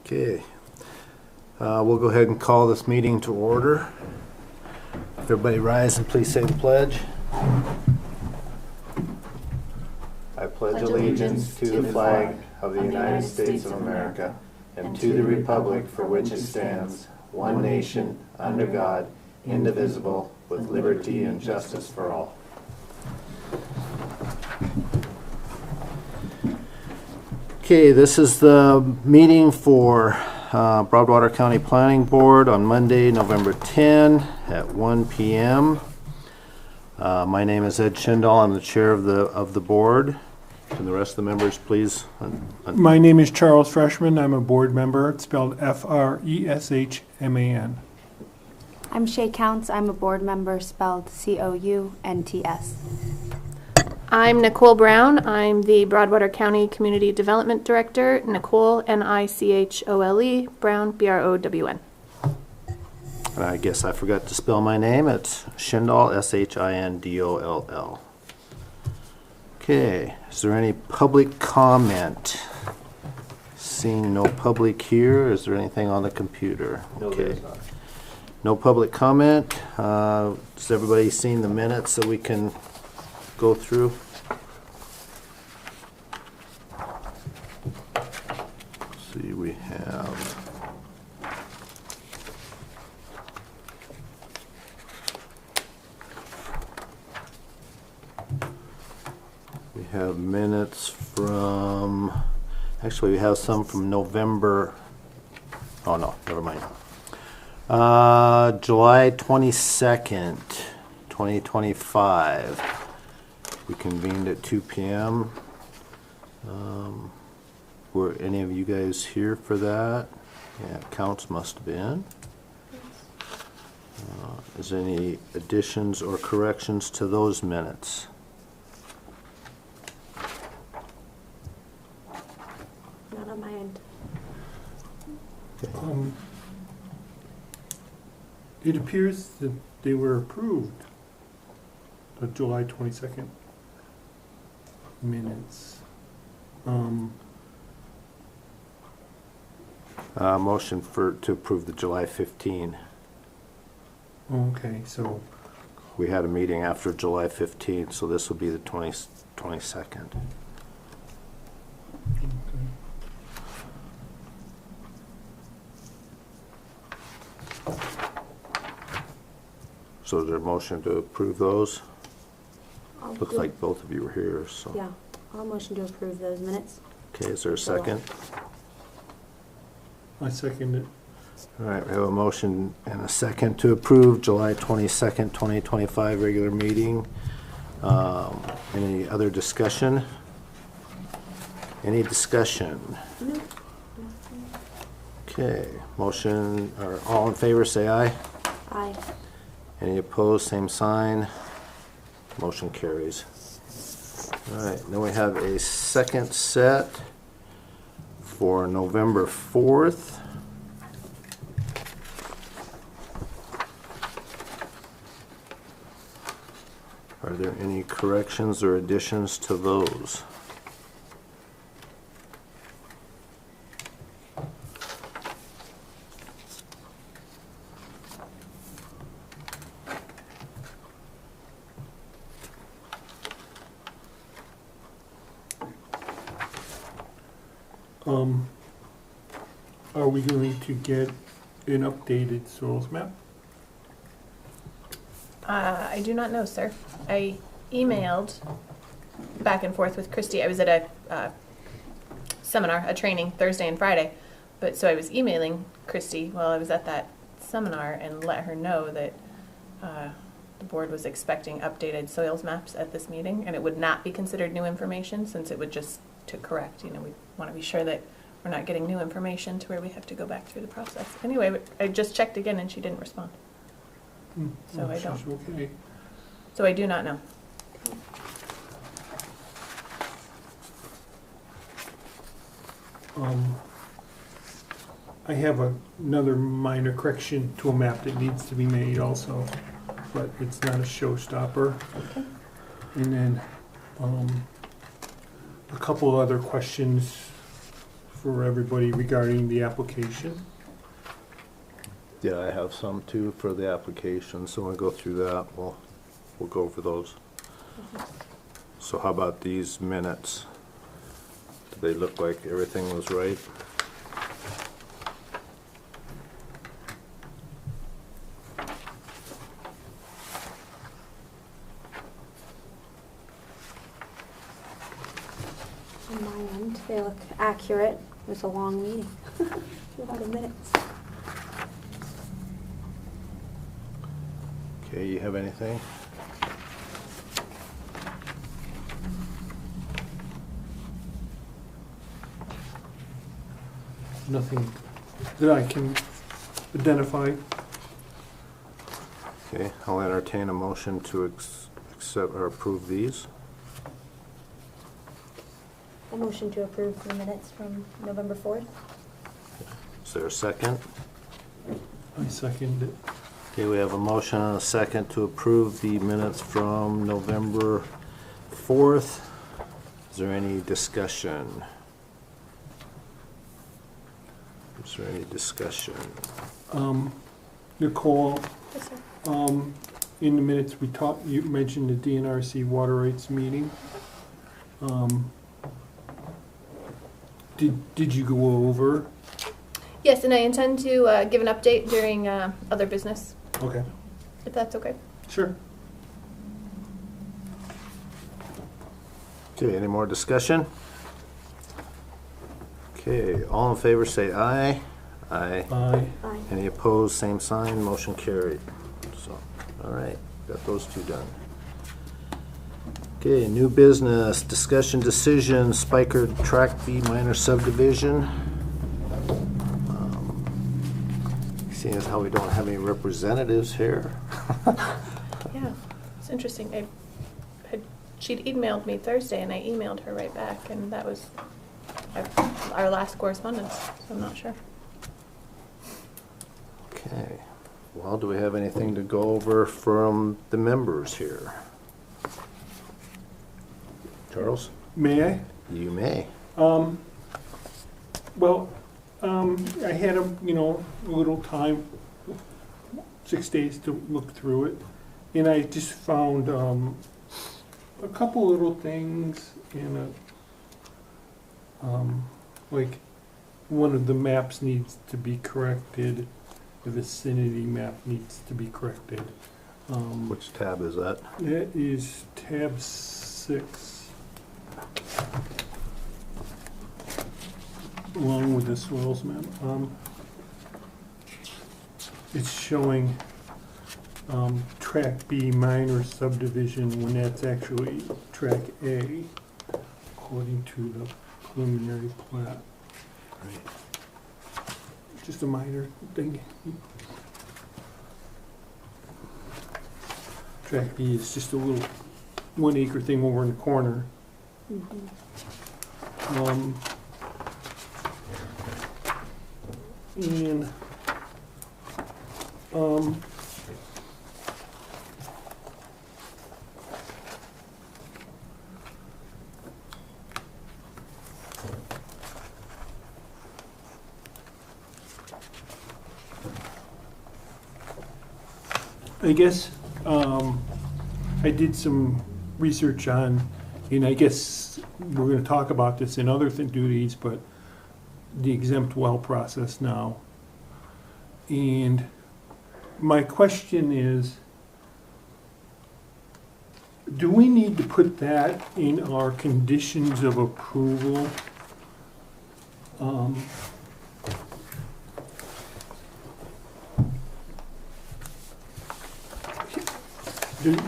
Okay, we'll go ahead and call this meeting to order. If everybody rise and please say the pledge. I pledge allegiance to the flag of the United States of America and to the republic for which it stands, one nation, under God, indivisible, with liberty and justice for all. Okay, this is the meeting for Broadwater County Planning Board on Monday, November 10 at 1 p.m. My name is Ed Schindel. I'm the chair of the board. Can the rest of the members please? My name is Charles Freshman. I'm a board member. It's spelled Freshman. I'm Shay Counts. I'm a board member, spelled Counts. I'm Nicole Brown. I'm the Broadwater County Community Development Director. Nicole, Nichole, Brown, Brown. And I guess I forgot to spell my name. It's Schindel, Hindoll. Okay, is there any public comment? Seeing no public here, is there anything on the computer? No, okay. there's not. No public comment. Has everybody seen the minutes so we can go through? Let's see, we have minutes from, actually we have some from November, oh no, never mind. July 22nd, 2025. We convened at 2 p.m. Were any of you guys here for that? Yeah, Counts must have been. Is there any additions or corrections to those minutes? Not on my end. It appears that they were approved. The July 22nd minutes. Motion to approve the July 15. Okay, so We had a meeting after July 15th, so this will be the 22nd. okay. So is there a motion to approve those? Looks do- like both of you were here, so. Yeah, I'll motion to approve those minutes. Okay, is there a second? I second it. All right, we have a motion and a second to approve July 22nd, 2025 regular meeting. Any other discussion? Any discussion? No. Okay, motion, or all in favor, say aye. Aye. Any opposed, same sign. Motion carries. All right, then we have a second set for November 4th. Are there any corrections or additions to those? Are we going to get an updated soils map? I do not know, sir. I emailed back and forth with Christy. I was at a seminar, a training, Thursday and Friday. But so I was emailing Christy while I was at that seminar and let her know that the board was expecting updated soils maps at this meeting, and it would not be considered new information since it would just to correct. You know, we want to be sure that we're not getting new information to where we have to go back through the process. Anyway, I just checked again and she didn't respond. So I don't. Okay. So I do not know. I have another minor correction to a map that needs to be made also, but it's not a showstopper. Okay. And then a couple other questions for everybody regarding the application. Yeah, I have some too for the application, so we'll go through that. We'll go over those. So how about these minutes? Do they look like everything was right? On my end, they look accurate. It was a long meeting. A lot of minutes. Okay, you have anything? Nothing that I can identify. Okay, I'll entertain a motion to accept or approve these. A motion to approve the minutes from November 4th. Is there a second? I second it. Okay, we have a motion and a second to approve the minutes from November 4th. Is there any discussion? Is there any discussion? Nicole, Yes, sir. in the minutes we talked, you mentioned the DNRC water rights meeting. Did you go over? Yes, and I intend to give an update during other business, Okay, if that's okay. sure. Okay, any more discussion? Okay, all in favor say aye. Aye. Aye. Aye. Any opposed, same sign, motion carried. So, all right, got those two done. Okay, new business, discussion decision, Spiker Track B minor subdivision. Seeing as how we don't have any representatives here. Yeah, it's interesting. She'd emailed me Thursday, and I emailed her right back, and that was our last correspondence, so I'm not sure. Okay, well, do we have anything to go over from the members here? Charles? May I? You may. Well, I had a little time, 6 days to look through it, and I just found a couple little things in like one of the maps needs to be corrected, the vicinity map needs to be corrected. Which tab is that? That is tab 6. Along with the soils map. It's showing track B minor subdivision when that's actually track A, according to the preliminary plat. Just a minor thing. Track B is just a little 1 acre thing over in the corner. And I guess I did some research on, and I guess we're going to talk about this in other duties, but the exempt well process now. And my question is, do we need to put that in our conditions of approval?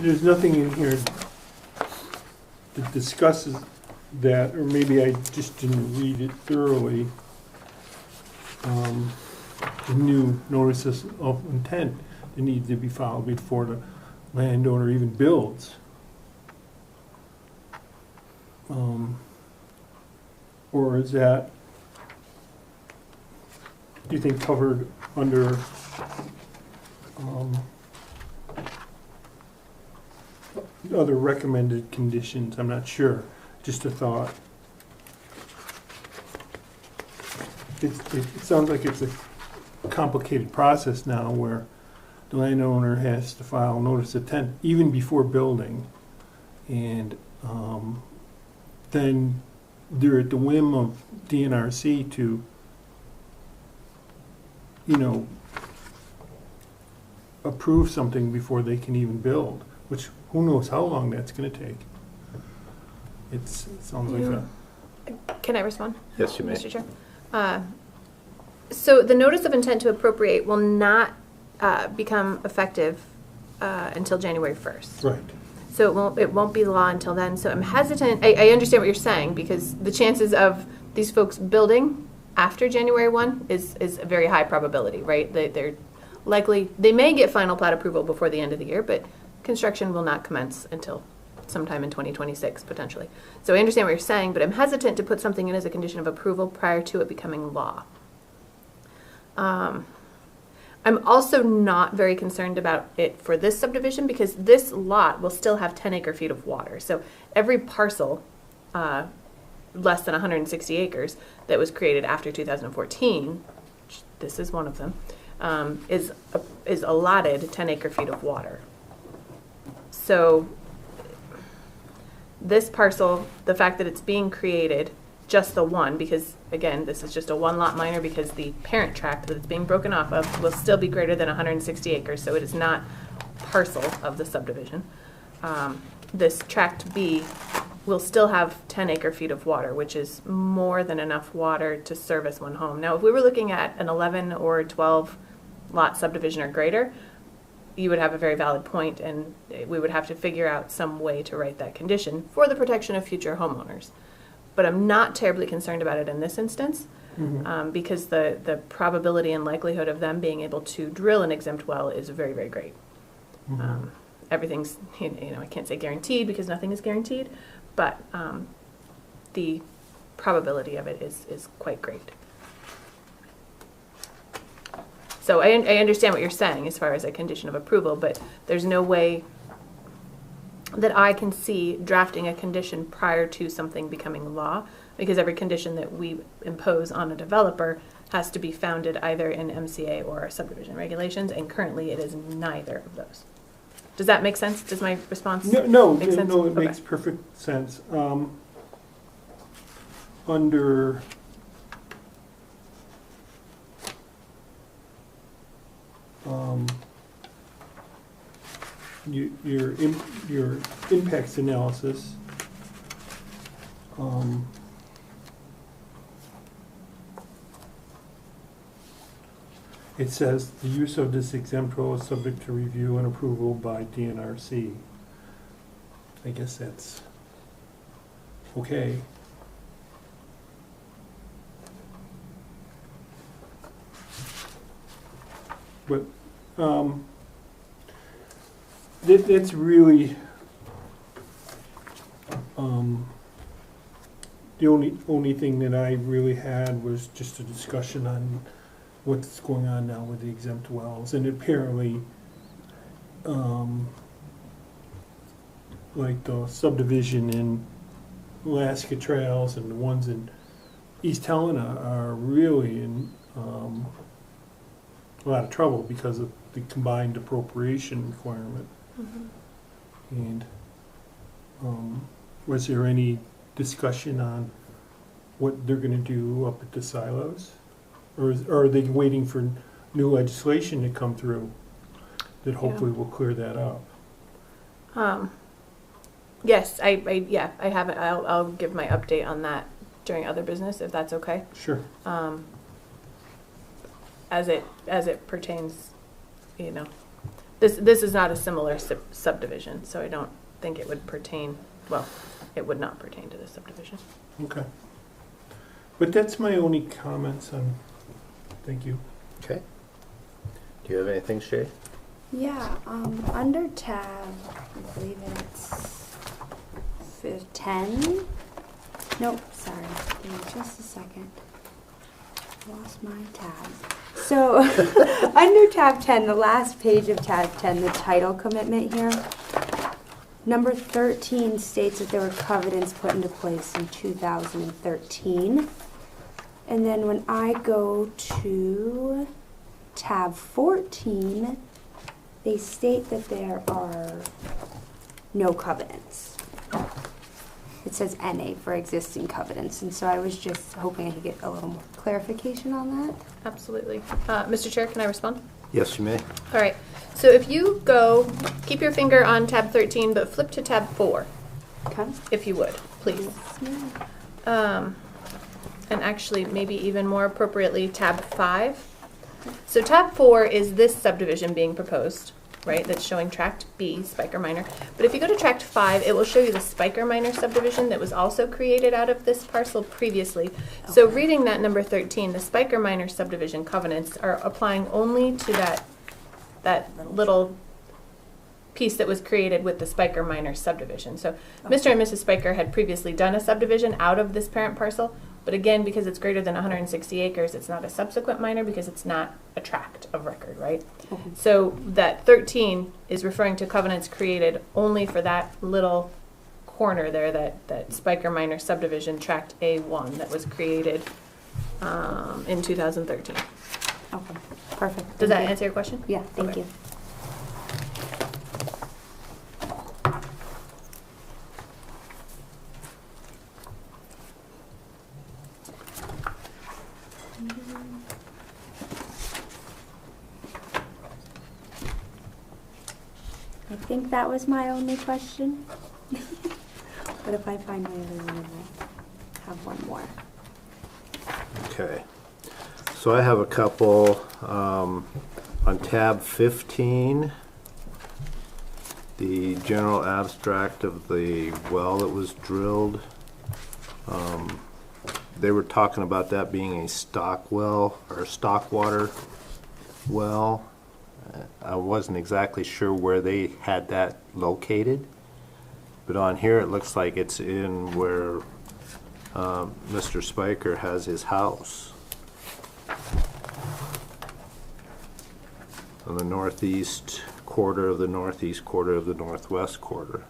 There's nothing in here that discusses that, or maybe I just didn't read it thoroughly. The new notices of intent that need to be filed before the landowner even builds. Or is that, do you think, covered under other recommended conditions? I'm not sure, just a thought. it sounds like it's a complicated process now where the landowner has to file notice of intent even before building. And then they're at the whim of DNRC to, approve something before they can even build, which who knows how long that's going to take. It sounds like a... Can I respond? Yes, you may. Mr. Chair. So the notice of intent to appropriate will not become effective until January 1st. Right. So it won't be law until then. So I'm hesitant. I understand what you're saying because the chances of these folks building after January 1 is a very high probability, right? They're likely, they may get final plat approval before the end of the year, but construction will not commence until sometime in 2026, potentially. So I understand what you're saying, but I'm hesitant to put something in as a condition of approval prior to it becoming law. I'm also not very concerned about it for this subdivision because this lot will still have 10 acre-feet of water. So every parcel less than 160 acres that was created after 2014, this is one of them, is allotted 10 acre-feet of water. So this parcel, the fact that it's being created, just the one, because again, this is just a one lot minor because the parent tract that it's being broken off of will still be greater than 160 acres, so it is not parcel of the subdivision. This tract B will still have 10 acre-feet of water, which is more than enough water to service one home. Now, if we were looking at an 11 or 12 lot subdivision or greater, you would have a very valid point, and we would have to figure out some way to write that condition for the protection of future homeowners. But I'm not terribly concerned about it in this instance because the probability and likelihood of them being able to drill an exempt well is very, very great. Everything's, I can't say guaranteed because nothing is guaranteed, but the probability of it is quite great. So I understand what you're saying as far as a condition of approval, but there's no way that I can see drafting a condition prior to something becoming law, because every condition that we impose on a developer has to be founded either in MCA or subdivision regulations, and currently it is neither of those. Does that make sense? Does my response make sense? No, it Okay. makes perfect sense. Under your impacts analysis, it says the use of this exempt well is subject to review and approval by DNRC. I guess that's okay. But that's really the only thing that I really had was just a discussion on what's going on now with the exempt wells, and apparently, like the subdivision in Alaska Trails and the ones in East Helena are really in a lot of trouble because of the combined appropriation requirement. And was there any discussion on what they're going to do up at the silos? Or are they waiting for new legislation to come through that hopefully will clear that up? Yes, I have it. I'll give my update on that during other business, if that's okay. Sure. As it pertains, this is not a similar subdivision, so I don't think it would pertain. Well, it would not pertain to this subdivision. Okay. But that's my only comments on. Thank you. Okay. Do you have anything, Shay? Yeah, under tab, I believe it's 10. Nope, sorry. Give me just a second. Lost my tab. So, under tab 10, the last page of tab 10, the title commitment here, number 13 states that there were covenants put into place in 2013. And then when I go to tab 14, they state that there are no covenants. It says NA for existing covenants, and so I was just hoping I could get a little more clarification on that. Absolutely. Mr. Chair, can I respond? Yes, you may. All right. So if you go, keep your finger on tab 13, but flip to tab 4, Okay. if you would, please. And actually, maybe even more appropriately, tab 5. So tab 4 is this subdivision being proposed, right? That's showing tract B, Spiker Minor. But if you go to tract 5, it will show you the Spiker Minor subdivision that was also created out of this parcel previously. So reading that number 13, the Spiker Minor subdivision covenants are applying only to that little piece that was created with the Spiker Minor subdivision. So Mr. and Mrs. Spiker had previously done a subdivision out of this parent parcel, but again, because it's greater than 160 acres, it's not a subsequent minor because it's not a tract of record, right? Okay. So that 13 is referring to covenants created only for that little corner there, that Spiker Minor subdivision, tract A1, that was created in 2013. Okay. Perfect. Does that Thank you. answer your question? Yeah, thank Okay. you. I think that was my only question. But if I find my other one, I have one more. Okay. So I have a couple on tab 15. The general abstract of the well that was drilled. They were talking about that being a stock well or stock water well. I wasn't exactly sure where they had that located, but on here it looks like it's in where Mr. Spiker has his house. On the northeast quarter of the northeast quarter of the northwest quarter.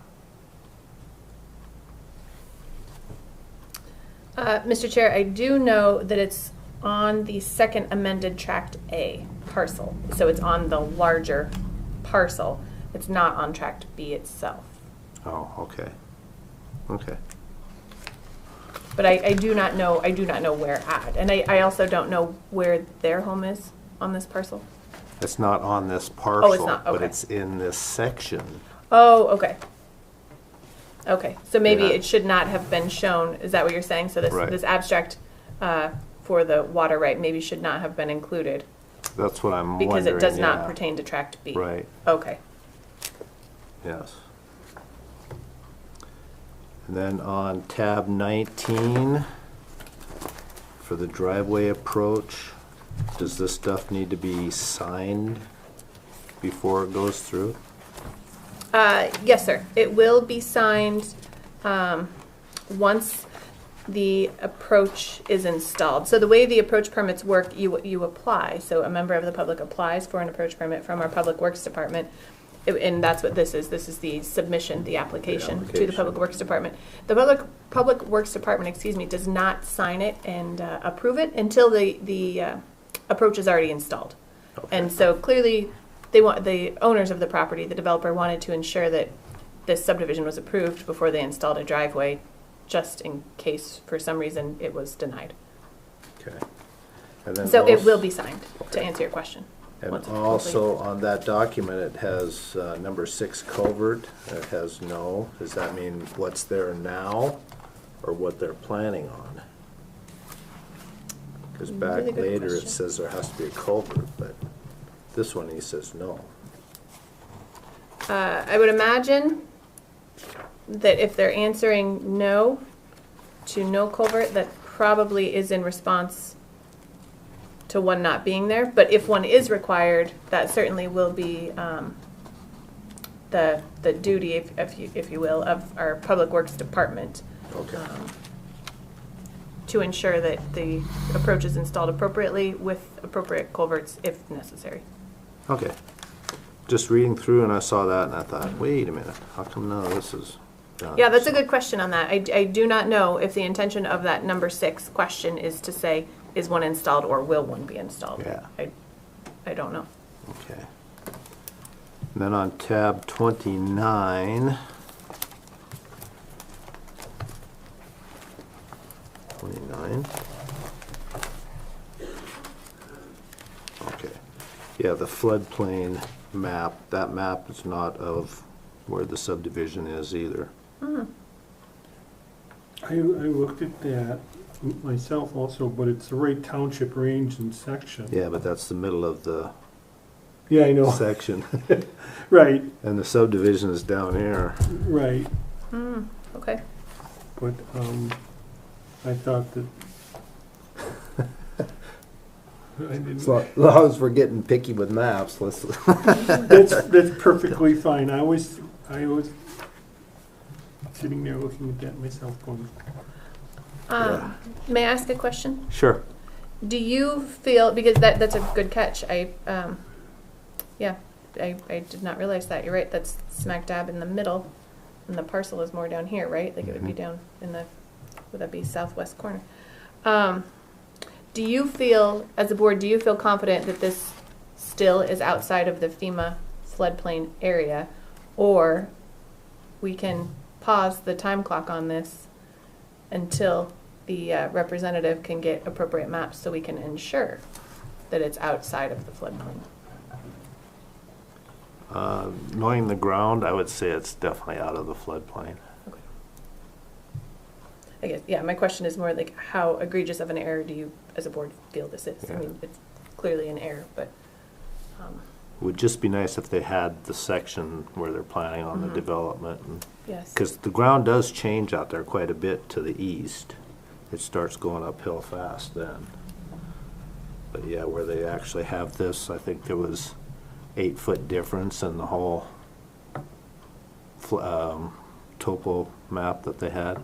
Mr. Chair, I do know that it's on the second amended tract A parcel. So it's on the larger parcel. It's not on tract B itself. Oh, okay. Okay. But I do not know where at. And I also don't know where their home is on this parcel. It's not on this parcel, not, but okay. it's in this section. Oh, okay. Okay, so maybe Yeah. it should not have been shown. Is that what you're saying? So this Right. this abstract for the water right maybe should not have been included That's what I'm because wondering. it does not yeah. pertain to tract B. Right, Okay. yes. And then on tab 19, for the driveway approach, does this stuff need to be signed before it goes through? Yes, sir. It will be signed once the approach is installed. So the way the approach permits work, you apply. So a member of the public applies for an approach permit from our Public Works Department. And that's what this is. This is the submission, the application to the Public Works Department. The Public Works Department, does not sign it and approve it until the approach is already installed. Okay. And so clearly, the owners of the property, the developer, wanted to ensure that this subdivision was approved before they installed a driveway, just in case for some reason it was denied. Okay. And then So it also- will be signed, to Okay. answer your question. And once it's also completed. on that document, it has number 6 culvert, it has no. Does that mean what's there now or what they're planning on? Because back Really good later it question. says there has to be a culvert, but this one he says no. I would imagine that if they're answering no to no culvert, that probably is in response to one not being there. But if one is required, that certainly will be the duty, if you will, of our Public Works Department Okay. to ensure that the approach is installed appropriately with appropriate culverts if necessary. Okay. Just reading through and I saw that and I thought, wait a minute, how come none of this is done? Yeah, that's a good question on that. I do not know if the intention of that number 6 question is to say is one installed or will one be installed? Yeah. I don't know. Okay. And then on tab 29. 29. Okay. Yeah, the floodplain map, that map is not of where the subdivision is either. I looked at that myself also, but it's the right township range and section. Yeah, but that's the middle of the Yeah, I know. section. Right, And the subdivision is down here. right. Okay. But I thought that. I didn't. As long as we're getting picky with maps, let's. That's perfectly fine. I was sitting there looking at that myself going, Yeah. May I ask a question? Sure. Do you feel, because that's a good catch, I did not realize that, you're right, that's smack dab in the middle, and the parcel is more down here, right? Like it would be down in the, would that be southwest corner? Do you feel, as a board, do you feel confident that this still is outside of the FEMA floodplain area? Or we can pause the time clock on this until the representative can get appropriate maps so we can ensure that it's outside of the floodplain? Knowing the ground, I would say it's definitely out of the floodplain. Okay. I guess, yeah, my question is more like how egregious of an error do you, as a board, feel this is? Yeah. I mean, it's clearly an error, but, Would just be nice if they had the section where they're planning on the development. yes. Because the ground does change out there quite a bit to the east. It starts going uphill fast then. But yeah, where they actually have this, I think there was 8-foot difference in the whole topo map that they had.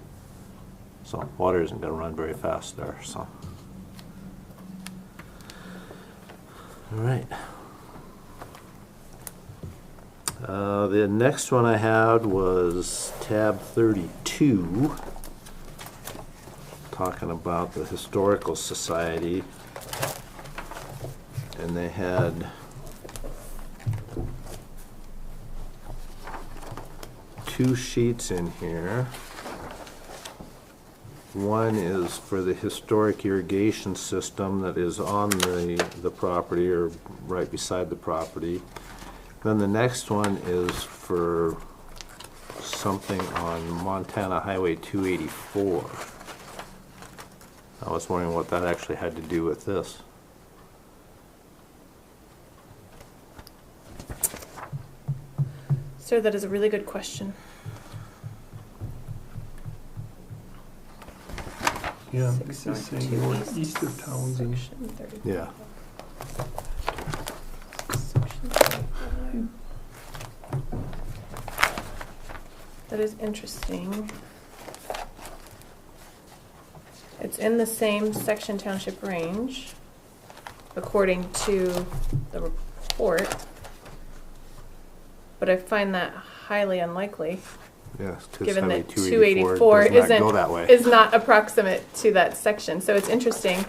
So water isn't going to run very fast there, so. All right. The next one I had was tab 32, talking about the Historical Society. And they had two sheets in here. One is for the historic irrigation system that is on the property or right beside the property. Then the next one is for something on Montana Highway 284. I was wondering what that actually had to do with this. Sir, that is a really good question. yeah, 6 this is north, saying 2 northeast of Townsend. Section 35. Yeah. Section 35. That is interesting. It's in the same section township range, according to the report, but I find that highly unlikely, Yes, because given Highway that 284 does not go that way. is not approximate to that section. So it's interesting,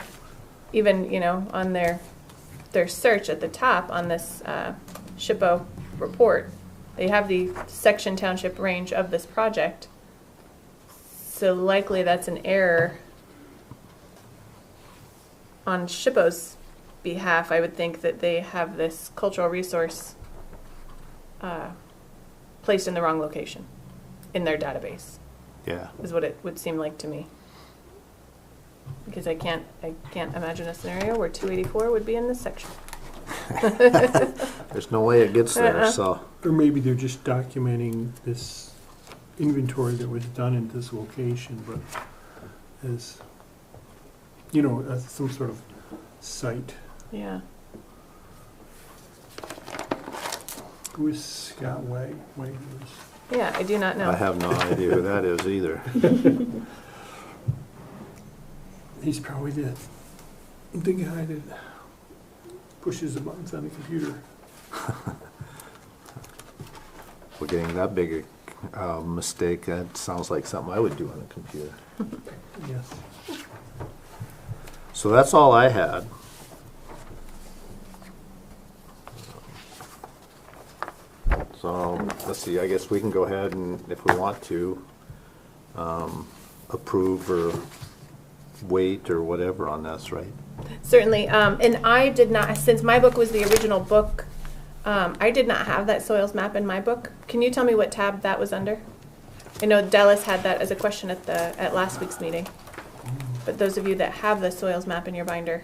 even, you know, on their search at the top on this SHPO report, they have the section township range of this project. So likely that's an error on SHPO's behalf. I would think that they have this cultural resource placed in the wrong location in their database, Yeah. is what it would seem like to me. Because I can't imagine a scenario where 284 would be in this section. There's no way it gets there, so. Or maybe they're just documenting this inventory that was done in this location, but as, you know, as some sort of site. Yeah. Who is Scott Way? Yeah, I do not know. I have no idea who that is either. He's probably the guy that pushes the buttons on the computer. We're getting that big a mistake. That sounds like something I would do on a computer. Yes. So that's all I had. So, let's see, I guess we can go ahead and, if we want to, approve or wait or whatever on this, right? Certainly, and I did not, since my book was the original book, I did not have that soils map in my book. Can you tell me what tab that was under? I know Dallas had that as a question at last week's meeting, but those of you that have the soils map in your binder.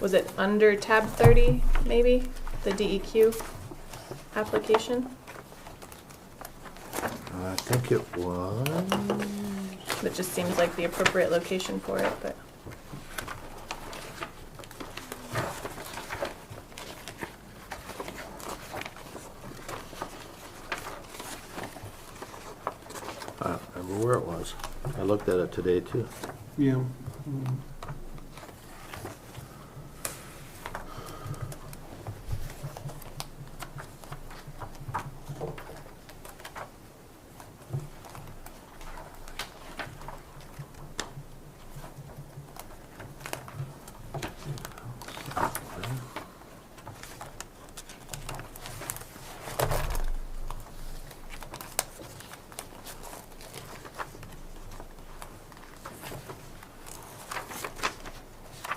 Was it under tab 30, maybe? The DEQ application? I think it was. That just seems like the appropriate location for it, but. I don't remember where it was. I looked at it today too. Yeah.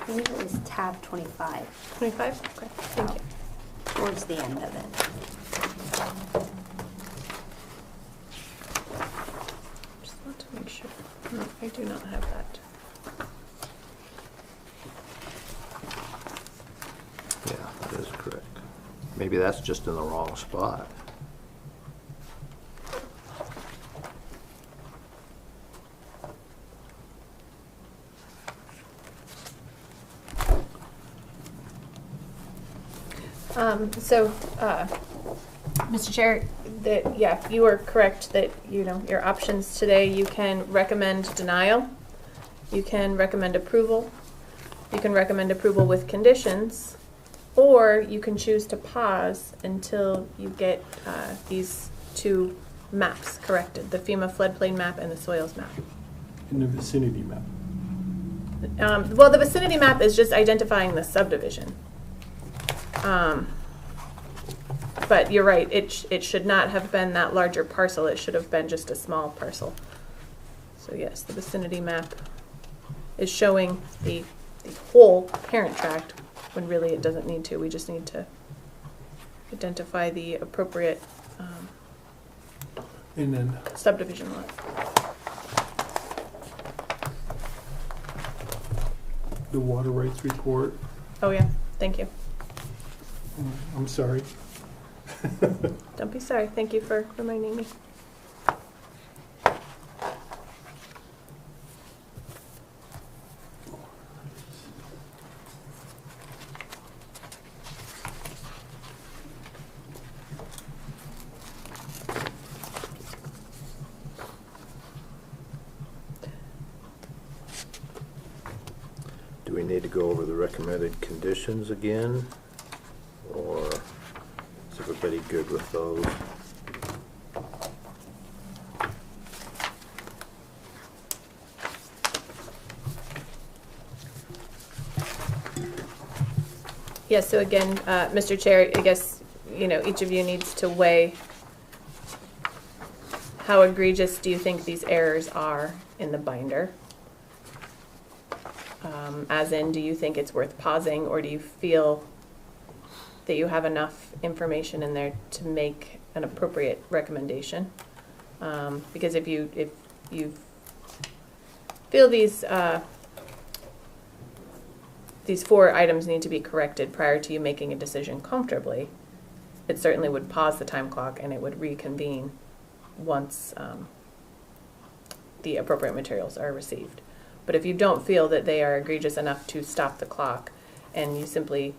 I think it was tab 25, 25? Okay, thank you. towards the end of it. Just want to make sure. No, I do not have that. Yeah, that is correct. Maybe that's just in the wrong spot. Mr. Chair, that, yeah, you are correct that, you know, your options today, you can recommend denial, you can recommend approval, you can recommend approval with conditions, or you can choose to pause until you get these two maps corrected, the FEMA floodplain map and the soils map. In the vicinity map. Well, the vicinity map is just identifying the subdivision. But you're right, it should not have been that larger parcel, it should have been just a small parcel. So yes, the vicinity map is showing the whole parent tract, when really it doesn't need to. We just need to identify the appropriate And then subdivision lot. the water rights report. Oh yeah, thank you. I'm sorry. Don't be sorry, thank you for reminding me. Do we need to go over the recommended conditions again? Or is everybody good with those? Yes, so again, Mr. Chair, I guess, you know, each of you needs to weigh how egregious do you think these errors are in the binder? As in, do you think it's worth pausing, or do you feel that you have enough information in there to make an appropriate recommendation? Because if you feel these four items need to be corrected prior to you making a decision comfortably, it certainly would pause the time clock and it would reconvene once the appropriate materials are received. But if you don't feel that they are egregious enough to stop the clock, and you simply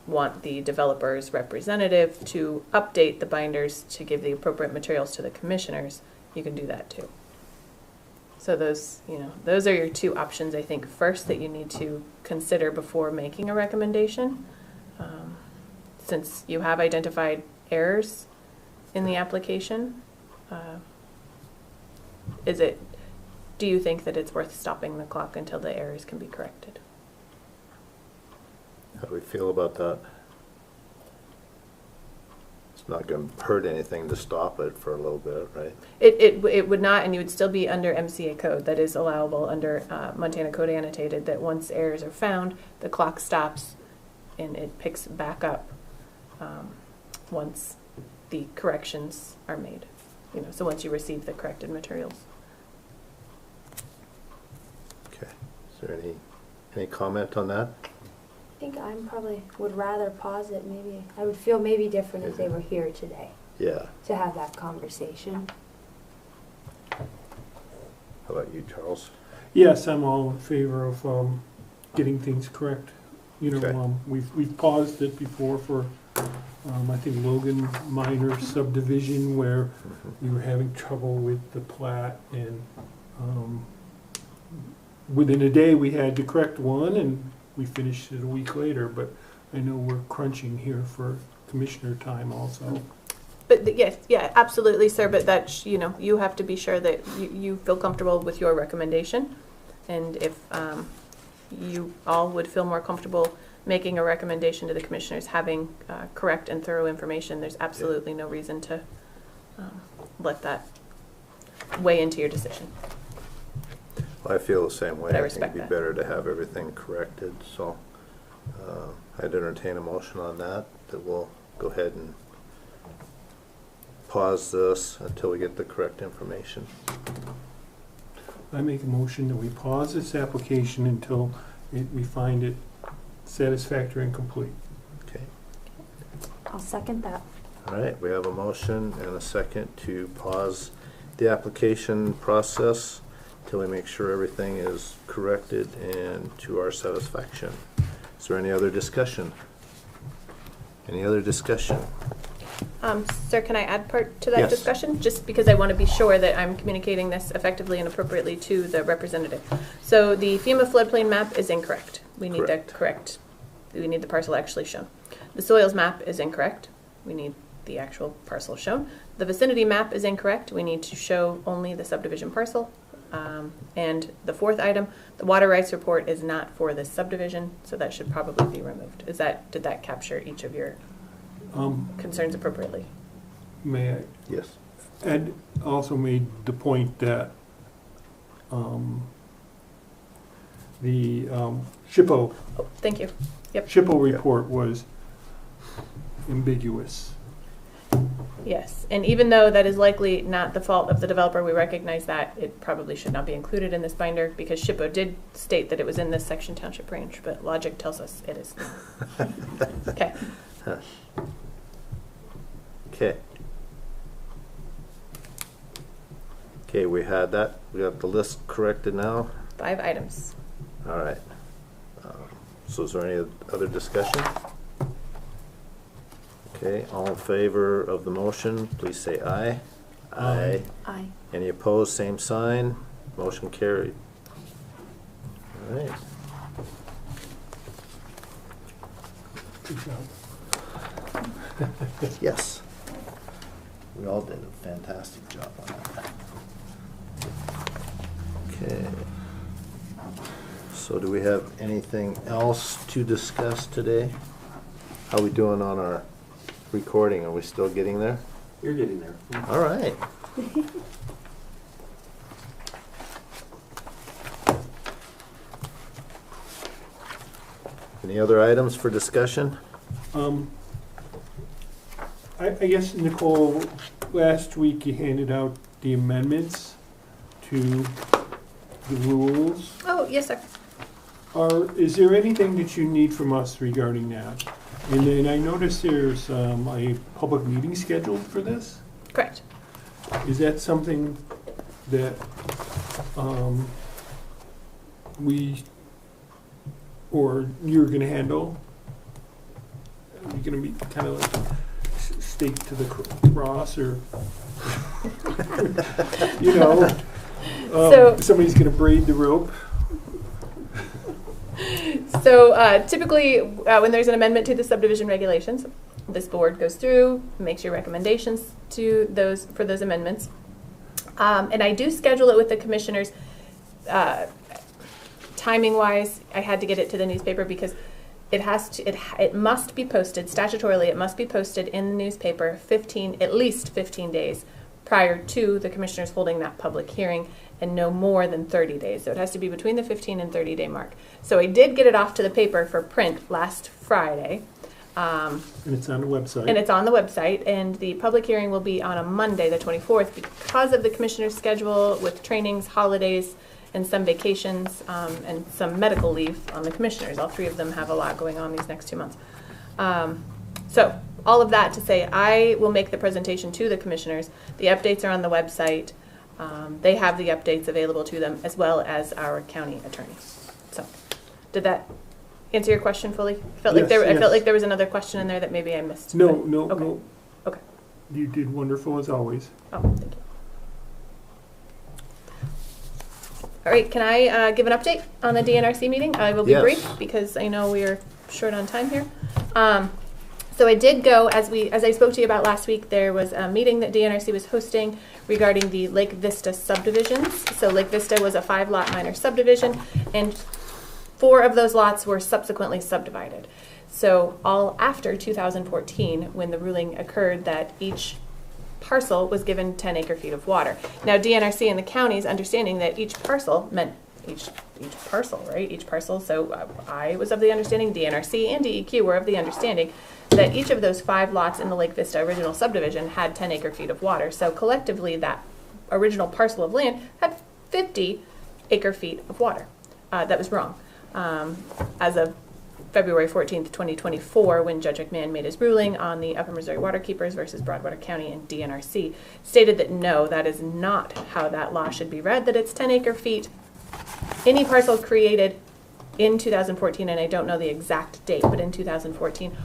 want the developer's representative to update the binders to give the appropriate materials to the commissioners, you can do that too. So those, you know, those are your two options, I think, first that you need to consider before making a recommendation. Since you have identified errors in the application, do you think that it's worth stopping the clock until the errors can be corrected? How do we feel about that? It's not going to hurt anything to stop it for a little bit, right? It would not, and you would still be under MCA code. That is allowable under Montana Code Annotated, that once errors are found, the clock stops and it picks back up once the corrections are made. You know, so once you receive the corrected materials. Okay. Is there any comment on that? I think I probably would rather pause it. Maybe I would feel maybe different if they were here today Yeah. to have that conversation. How about you, Charles? Yes, I'm all in favor of getting things correct. You know, Okay. we've paused it before for, I think Logan Minor subdivision where we were having trouble with the plat, and within a day we had to correct one and we finished it a week later, but I know we're crunching here for commissioner time also. But yes, yeah, absolutely, sir. But that you know, you have to be sure that you feel comfortable with your recommendation, and if you all would feel more comfortable making a recommendation to the commissioners, having correct and thorough information, there's absolutely no reason to let that weigh into your decision. Well, I feel the same way. But I think respect it'd be that. better to have everything corrected, so I'd entertain a motion on that we'll go ahead and pause this until we get the correct information. I make a motion that we pause this application until we find it satisfactory and complete. Okay. I'll second that. All right, we have a motion and a second to pause the application process till we make sure everything is corrected and to our satisfaction. Is there any other discussion? Any other discussion? Sir, can I add part to that Yes. discussion? Just because I want to be sure that I'm communicating this effectively and appropriately to the representative. So the FEMA floodplain map is incorrect. We need we need the parcel actually shown. The soils map is incorrect. We need the actual parcel shown. The vicinity map is incorrect. We need to show only the subdivision parcel. And the fourth item, the water rights report is not for this subdivision, so that should probably be removed. Did that capture each of your concerns appropriately? May I? Yes. Ed also made the point that the SHPO Oh, thank you. Yep. SHPO report was ambiguous. Yes, and even though that is likely not the fault of the developer, we recognize that it probably should not be included in this binder because SHPO did state that it was in this section township range, but logic tells us it is not. Okay. Okay. Okay, we had that. We got the list corrected now. 5 items. All right. So is there any other discussion? Okay, all in favor of the motion, please say aye. Aye. Aye. Any opposed, same sign. Motion carried. All right. Good job. Yes. We all did a fantastic job on that. Okay. So do we have anything else to discuss today? How are we doing on our recording? Are we still getting there? You're getting there. All right. Any other items for discussion? I guess, Nicole, last week you handed out the amendments to the rules. Oh, yes, sir. Is there anything that you need from us regarding that? And then I noticed there's a public meeting scheduled for this. Correct. Is that something that or you're going to handle? Are you going to be kind of like stake to the cross, or you know, So- somebody's going to braid the rope? So typically, when there's an amendment to the subdivision regulations, this board goes through, makes your recommendations to those amendments. And I do schedule it with the commissioners. Timing wise, I had to get it to the newspaper because it must be posted statutorily. It must be posted in the newspaper at least 15 days prior to the commissioners holding that public hearing, and no more than 30 days. So it has to be between the 15 and 30 day mark. So I did get it off to the paper for print last Friday. And it's on the website. And it's on the website, and the public hearing will be on a Monday, the 24th, because of the commissioner's schedule with trainings, holidays, and some vacations, and some medical leave on the commissioners. All three of them have a lot going on these next 2 months. So all of that to say, I will make the presentation to the commissioners. The updates are on the website. They have the updates available to them, as well as our county attorney. So did that answer your question fully? I felt like there was another question in there that maybe I missed. No, but- no, okay. no. Okay. You did wonderful as always. Oh, thank you. All right, can I give an update on the DNRC meeting? I will be Yes. brief because I know we are short on time here. So I did go, as I spoke to you about last week, there was a meeting that DNRC was hosting regarding the Lake Vista subdivisions. So Lake Vista was a 5-lot minor subdivision, and 4 of those lots were subsequently subdivided. So all after 2014, when the ruling occurred that each parcel was given 10 acre-feet of water. Now DNRC and the county's understanding that each parcel meant each parcel, right? Each parcel. So I was of the understanding, DNRC and DEQ were of the understanding that each of those 5 lots in the Lake Vista original subdivision had 10 acre-feet of water. So collectively, that original parcel of land had 50 acre-feet of water. That was wrong. As of February 14th, 2024, when Judge McMahon made his ruling on the Upper Missouri Waterkeepers versus Broadwater County and DNRC, stated that no, that is not how that law should be read, that it's 10 acre-feet. Any parcel created in 2014, and I don't know the exact date, but in 2014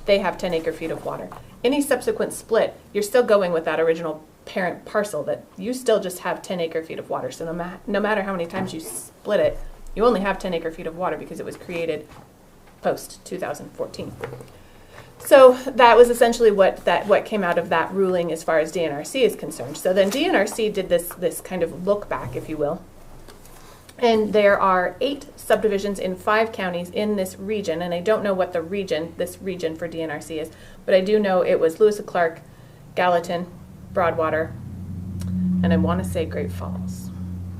they have 10 acre-feet of water. Any subsequent split, you're still going with that original parent parcel, that you still just have 10 acre-feet of water. So no matter how many times you split it, you only have 10 acre-feet of water because it was created post-2014. So that was essentially what came out of that ruling as far as DNRC is concerned. So then DNRC did this kind of look back, if you will. And there are 8 subdivisions in 5 counties in this region, and I don't know what this region for DNRC is, but I do know it was Lewis and Clark, Gallatin, Broadwater, and I want to say Great Falls,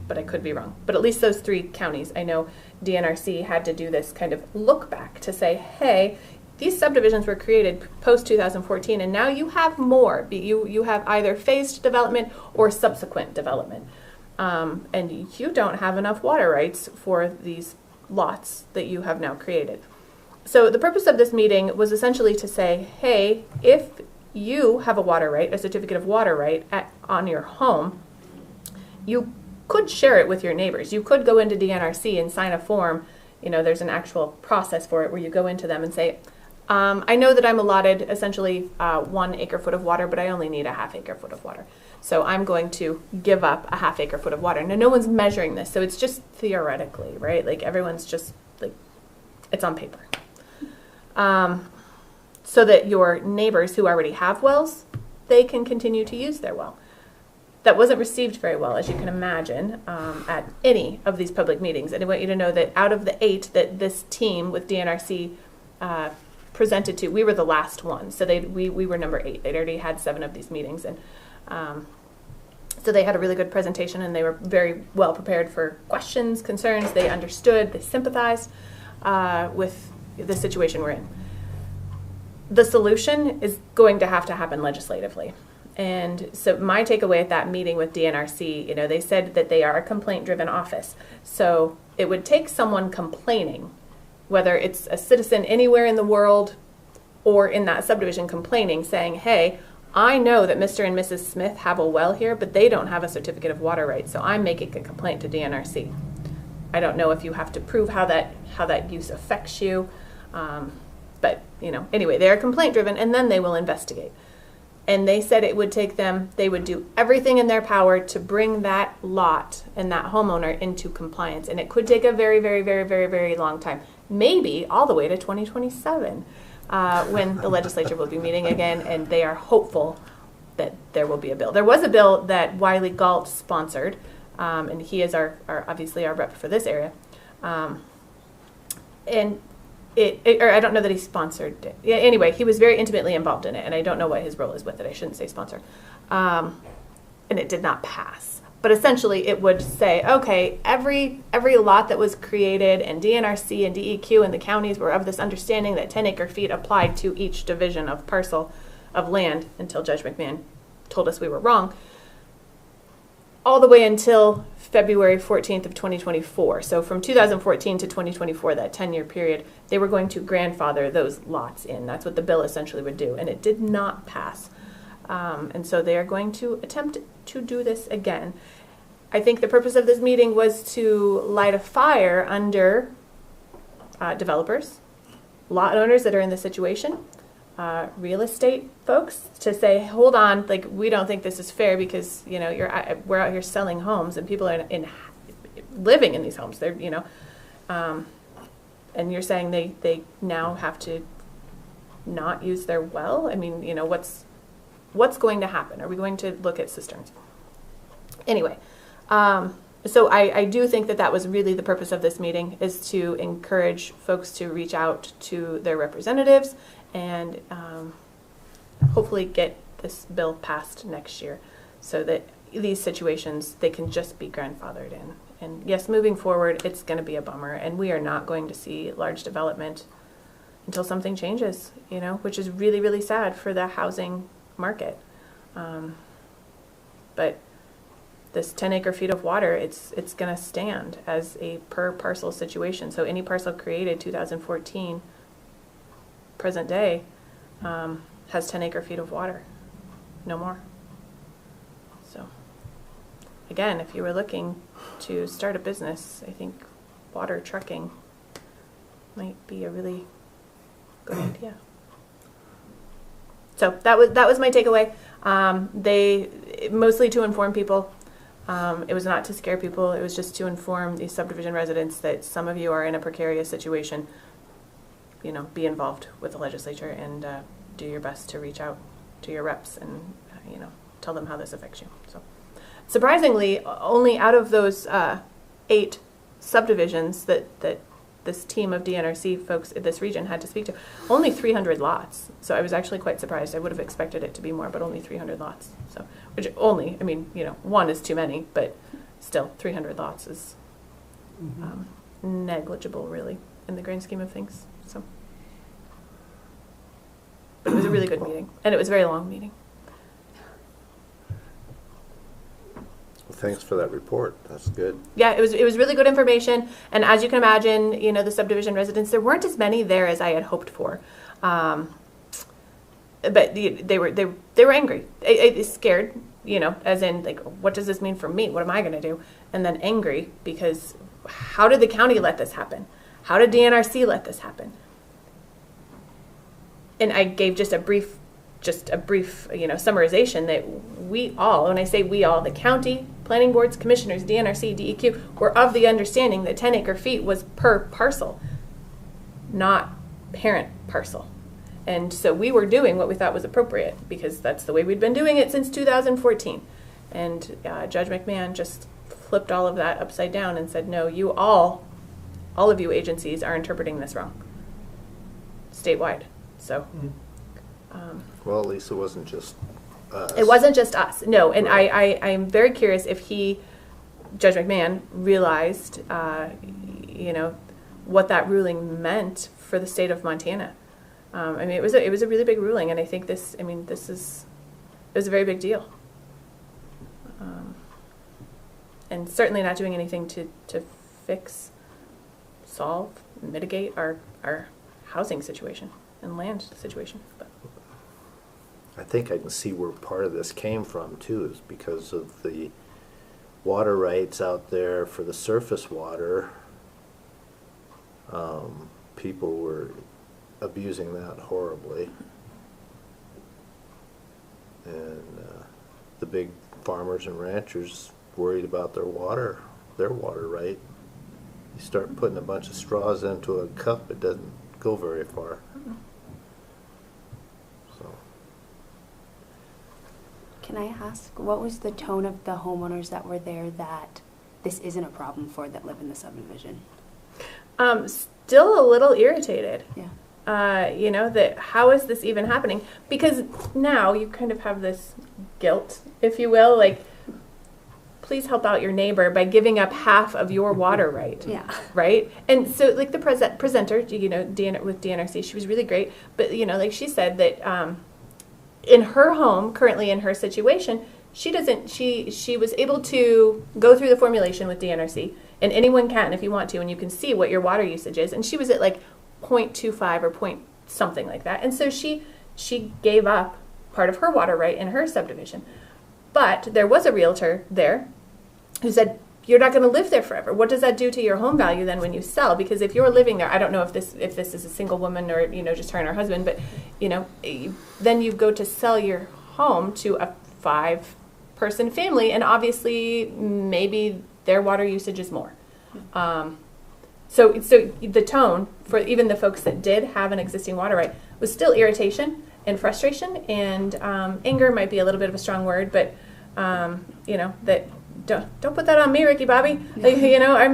but I could be wrong. But at least those 3 counties, I know DNRC had to do this kind of look back to say, hey, these subdivisions were created post-2014, and now you have more. You have either phased development or subsequent development. And you don't have enough water rights for these lots that you have now created. So the purpose of this meeting was essentially to say, hey, if you have a water right, a certificate of water right on your home, you could share it with your neighbors. You could go into DNRC and sign a form. There's an actual process for it where you go into them and say, I know that I'm allotted essentially 1 acre-foot of water, but I only need a half acre-foot of water. So I'm going to give up a half acre-foot of water. Now, no one's measuring this, so it's just theoretically, right? Like everyone's just like, it's on paper. So that your neighbors who already have wells, they can continue to use their well. That wasn't received very well, as you can imagine, at any of these public meetings. And I want you to know that out of the 8 that this team with DNRC presented to, we were the last one. So we were number 8. They'd already had 7 of these meetings. And so they had a really good presentation, and they were very well prepared for questions, concerns. They understood, they sympathized with the situation we're in. The solution is going to happen legislatively. And so my takeaway at that meeting with DNRC, they said that they are a complaint-driven office. So it would take someone complaining, whether it's a citizen anywhere in the world or in that subdivision complaining, saying, hey, I know that Mr. and Mrs. Smith have a well here, but they don't have a certificate of water rights, so I'm making a complaint to DNRC. I don't know if you have to prove how that use affects you, but anyway, they are complaint-driven, and then they will investigate. And they said it would take them, they would do everything in their power to bring that lot and that homeowner into compliance, and it could take a very, very, very, very, very long time, maybe all the way to 2027. When the legislature will be meeting again, and they are hopeful that there will be a bill. There was a bill that Wiley Galt sponsored, and he is our obviously our rep for this area. And or I don't know that he sponsored it. Yeah, anyway, he was very intimately involved in it, and I don't know what his role is with it. I shouldn't say sponsor. And it did not pass. But essentially, it would say, okay, every lot that was created, and DNRC and DEQ and the counties were of this understanding that 10 acre-feet applied to each division of parcel of land until Judge McMahon told us we were wrong, all the way until February 14th of 2024. So from 2014 to 2024, that 10-year period, they were going to grandfather those lots in. That's what the bill essentially would do, and it did not pass. And so they are going to attempt to do this again. I think the purpose of this meeting was to light a fire under developers, lot owners that are in this situation, real estate folks, to say, hold on, like, we don't think this is fair because, you know, we're out here selling homes and people are living in these homes. They're, you know, and you're saying they now have to not use their well. I mean, you know, what's going to happen? Are we going to look at cisterns? Anyway, so I do think that was really the purpose of this meeting, is to encourage folks to reach out to their representatives and hopefully get this bill passed next year so that these situations, they can just be grandfathered in. And yes, moving forward, it's going to be a bummer, and we are not going to see large development until something changes, you know, which is really, really sad for the housing market. But this 10 acre-feet of water, it's going to stand as a per parcel situation. So any parcel created 2014, present day, has 10 acre-feet of water, no more. So again, if you were looking to start a business, I think water trucking might be a really good idea. So that was my takeaway. They mostly to inform people. It was not to scare people. It was just to inform these subdivision residents that some of you are in a precarious situation. You know, be involved with the legislature and do your best to reach out to your reps and you know, tell them how this affects you. So, surprisingly, only out of those 8 subdivisions that this team of DNRC folks in this region had to speak to, only 300 lots. So I was actually quite surprised. I would have expected it to be more, but only 300 lots. So, which only, I mean, you know, 1 is too many, but still 300 lots is negligible, really, in the grand scheme of things. So, but it was a really good meeting, and it was a very long meeting. Thanks for that report. That's good. Yeah, it was really good information, and as you can imagine, you know, the subdivision residents, there weren't as many there as I had hoped for, but they were angry, scared, you know, as in, like, what does this mean for me? What am I going to do? And then angry because how did the county let this happen? How did DNRC let this happen? And I gave just a brief, you know, summarization that we all, when I say we all, the county, planning boards, commissioners, DNRC, DEQ, were of the understanding that 10 acre-feet was per parcel, not parent parcel. And so we were doing what we thought was appropriate because that's the way we'd been doing it since 2014. And Judge McMahon just flipped all of that upside down and said, no, you all of you agencies are interpreting this wrong, statewide. So. Well, at least it wasn't just us. It wasn't just us, no. And I'm very curious if Judge McMahon, realized, you know, what that ruling meant for the state of Montana. I mean, it was a really big ruling, and I think it was a very big deal. And certainly not doing anything to fix, solve, mitigate our housing situation and land situation. But I think I can see where part of this came from too, is because of the water rights out there for the surface water. People were abusing that horribly, and the big farmers and ranchers worried about their water right. You start putting a bunch of straws into a cup, it doesn't go very far. So Can I ask, what was the tone of the homeowners that were there that this isn't a problem for that live in the subdivision? Still a little irritated. Yeah. You know, that how is this even happening? Because now you kind of have this guilt, if you will, like, please help out your neighbor by giving up half of your water right. Yeah. Right? And so, like, the presenter, you know, with DNRC, she was really great. But, you know, like she said that in her home, currently in her situation, she was able to go through the formulation with DNRC, and anyone can if you want to, and you can see what your water usage is. And she was at like 0.25 or point something like that. And so she gave up part of her water right in her subdivision. But there was a realtor there who said, you're not going to live there forever. What does that do to your home value then when you sell? Because if you're living there, I don't know if this is a single woman or, you know, just her and her husband, but, you know, then you go to sell your home to a 5-person family, and obviously maybe their water usage is more. So the tone for even the folks that did have an existing water right was still irritation and frustration, and anger might be a little bit of a strong word, but you know, that don't put that on me, Ricky Bobby. Like, you know, I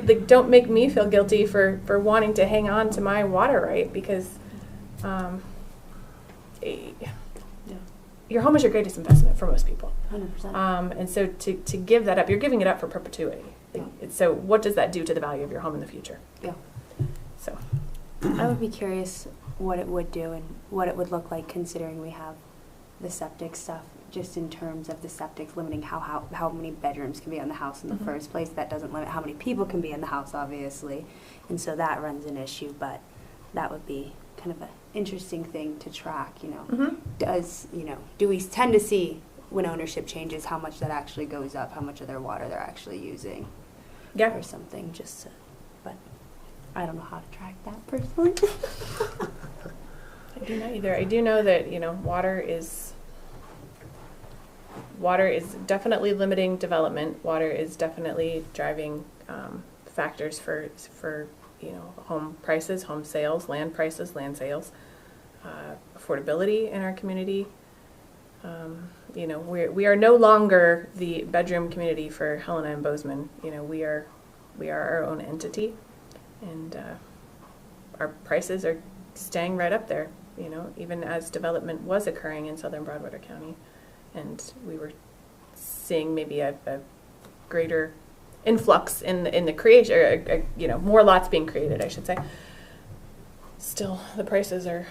like, don't make me feel guilty for wanting to hang on to my water right, because your home is your greatest investment for most people. 100%. And so to give that up, you're giving it up for perpetuity. Yeah. So what does that do to the value of your home in the future? Yeah. So I would be curious what it would do and what it would look like, considering we have the septic stuff, just in terms of the septic limiting how many bedrooms can be on the house in the Mhm. first place. That doesn't limit how many people can be in the house, obviously. And so that runs an issue, but that would be kind of an interesting thing to track, you know. Mhm. Do we tend to see when ownership changes how much that actually goes up, how much of their water they're actually using? Yeah. Or something, but I don't know how to track that personally. I do not either. I do know that, you know, water is definitely limiting development. Water is definitely driving factors for you know, home prices, home sales, land prices, land sales, affordability in our community. You know, we are no longer the bedroom community for Helena and Bozeman. You know, we are our own entity, and our prices are staying right up there. You know, even as development was occurring in southern Broadwater County, and we were seeing maybe a greater influx in the creation, or you know, more lots being created, I should say. Still, the prices are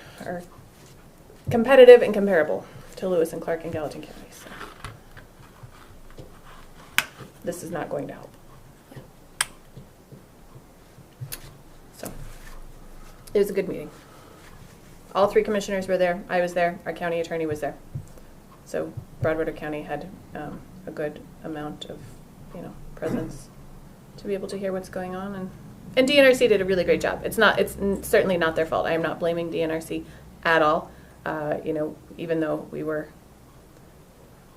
competitive and comparable to Lewis and Clark and Gallatin counties. So this is not going to help. So it was a good meeting. All 3 commissioners were there. I was there. Our county attorney was there. So Broadwater County had a good amount of, you know, presence to be able to hear what's going on, and DNRC did a really great job. It's certainly not their fault. I am not blaming DNRC at all. You know, even though we were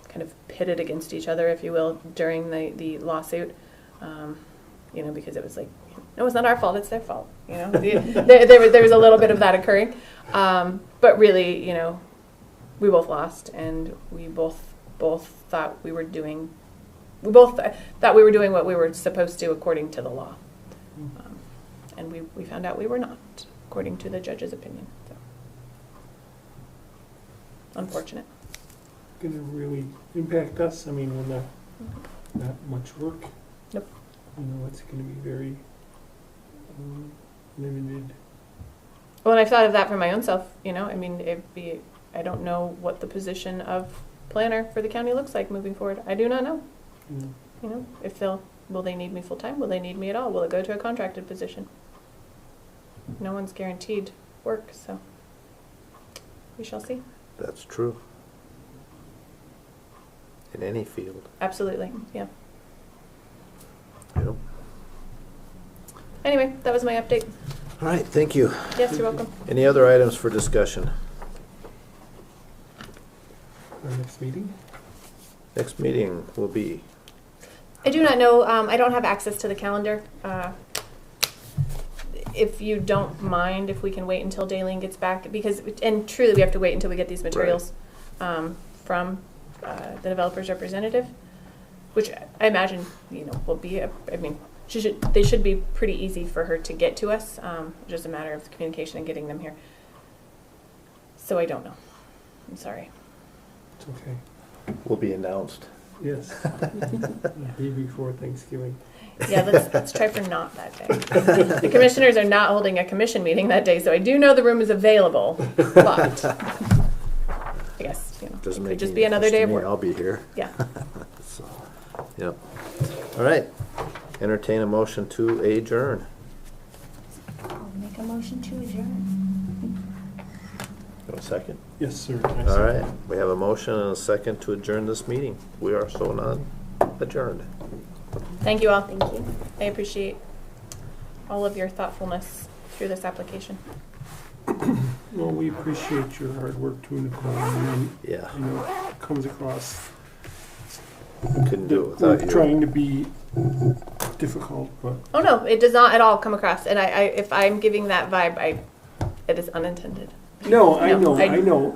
kind of pitted against each other, if you will, during the lawsuit, you know, because it was like, no, it's not our fault, it's their fault. You know, there was a little bit of that occurring, but really, you know, we both lost, and we both thought we were doing what we were supposed to according to the law, and we found out we were not, according to the judge's opinion. So. Unfortunate. Gonna really impact us. I mean, when not much work. Nope. You know, it's gonna be very limited. Well, and I've thought of that for my own self. You know, I mean, I don't know what the position of planner for the county looks like moving forward. I do not know. You You know, will they need me full time? Will they need me at all? Will it go to a contracted position? No one's guaranteed work, so we shall see. That's true. In any field. Absolutely, yeah. Yep. Anyway, that was my update. All right, thank you. Yes, you're welcome. Any other items for discussion? Our next meeting. Next meeting will be, I do not know, I don't have access to the calendar. If you don't mind, if we can wait until Daleen gets back, and truly we have to wait until we get these materials. from the developer's representative, which I imagine, will be, they should be pretty easy for her to get to us, just a matter of communication and getting them here. So I don't know. I'm sorry. It's okay. Will be announced. Yes. The day before Thanksgiving. Yeah, let's try for not that day. The commissioners are not holding a commission meeting that day, so I do know the room is available, but I guess, it Doesn't could make just any be another day of difference to me. work. I'll be here. Yeah. So, yep. All right. Entertain a motion to adjourn. I'll make a motion to adjourn. Got a second? Yes, sir. All right. We have a motion and a second to adjourn this meeting. We are so adjourned. Thank you all. Thank you. I appreciate all of your thoughtfulness through this application. Well, we appreciate your hard work too, Nicole. Yeah. It comes across Couldn't do it that we're without you. trying to be difficult, but Oh no, it does not at all come across. And I if I'm giving that vibe, it is unintended. no, I No, know, I- I know.